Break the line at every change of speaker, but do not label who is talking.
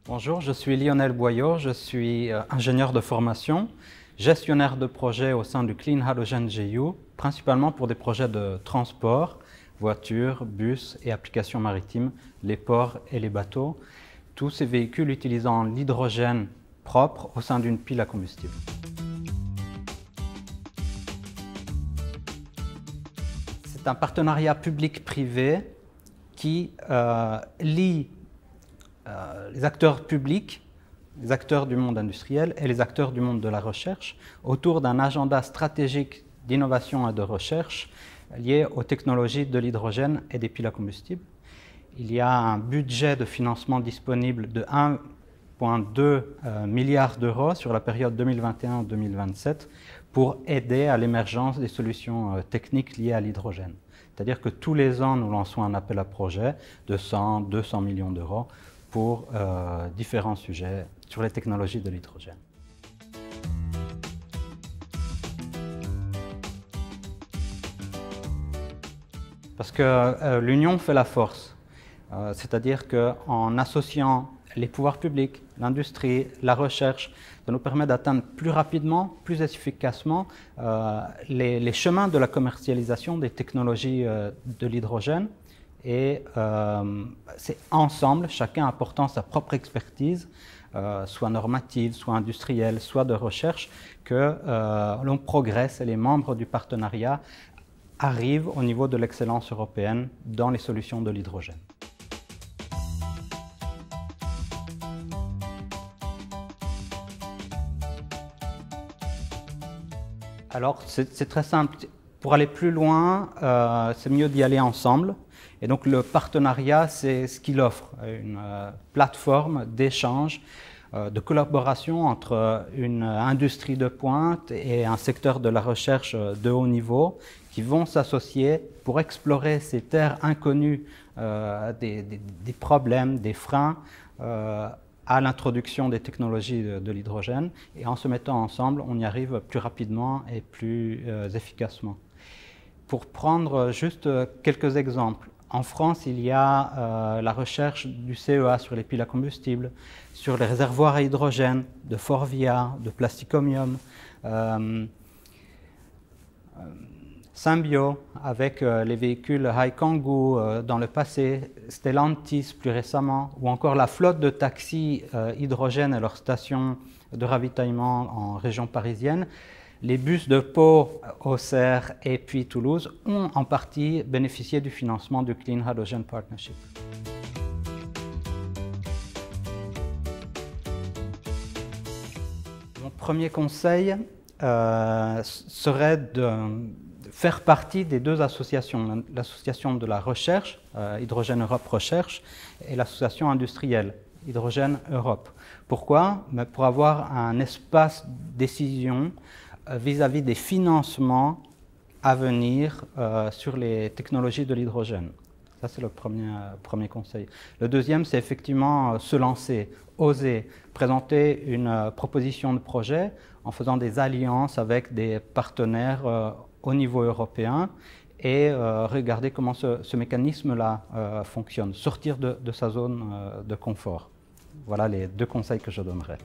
Bonjour, je suis Lionel Boyot, je suis ingénieur de formation, gestionnaire de projets au sein du Clean Hydrogen GU, principalement pour des projets de transport, voitures, bus et applications maritimes, les ports et les bateaux, tous ces véhicules utilisant l'hydrogène propre au sein d'une pile à combustible. C'est un partenariat public-privé qui lie les acteurs publics, les acteurs du monde industriel et les acteurs du monde de la recherche autour d'un agenda stratégique d'innovation et de recherche lié aux technologies de l'hydrogène et des piles à combustible. Il y a un budget de financement disponible de 1,2 milliard d'euros sur la période 2021-2027 pour aider à l'émergence des solutions techniques liées à l'hydrogène. C'est-à-dire que tous les ans, nous lançons un appel à projet de 100-200 millions d'euros pour différents sujets sur les technologies de l'hydrogène. Parce que l'union fait la force, c'est-à-dire qu'en associant les pouvoirs publics, l'industrie, la recherche, ça nous permet d'atteindre plus rapidement, plus efficacement les chemins de la commercialisation des technologies de l'hydrogène. Et c'est ensemble, chacun apportant sa propre expertise, soit normative, soit industrielle, soit de recherche, que l'on progresse et les membres du partenariat arrivent au niveau de l'excellence européenne dans les solutions de l'hydrogène. Alors, c'est très simple. Pour aller plus loin, c'est mieux d'y aller ensemble. Et donc, le partenariat, c'est ce qu'il offre, une plateforme d'échange, de collaboration entre une industrie de pointe et un secteur de la recherche de haut niveau qui vont s'associer pour explorer ces terres inconnues des problèmes, des freins à l'introduction des technologies de l'hydrogène. Et en se mettant ensemble, on y arrive plus rapidement et plus efficacement. Pour prendre juste quelques exemples, en France, il y a la recherche du CEA sur les piles à combustible, sur les réservoirs à hydrogène de Forvia, de Plasticomium, Symbio avec les véhicules Haikangoo dans le passé, Stellantis plus récemment, ou encore la flotte de taxis hydrogène et leurs stations de ravitaillement en région parisienne. Les bus de Pau, Auxerre et puis Toulouse ont en partie bénéficié du financement du Clean Hydrogen Partnership. Mon premier conseil serait de faire partie des deux associations, l'association de la recherche, Hydrogène Europe Recherche, et l'association industrielle, Hydrogène Europe. Pourquoi? Pour avoir un espace de décision vis-à-vis des financements à venir sur les technologies de l'hydrogène. Ça, c'est le premier conseil. Le deuxième, c'est effectivement se lancer, oser, présenter une proposition de projet en faisant des alliances avec des partenaires au niveau européen et regarder comment ce mécanisme-là fonctionne, sortir de sa zone de confort. Voilà les deux conseils que je donnerais.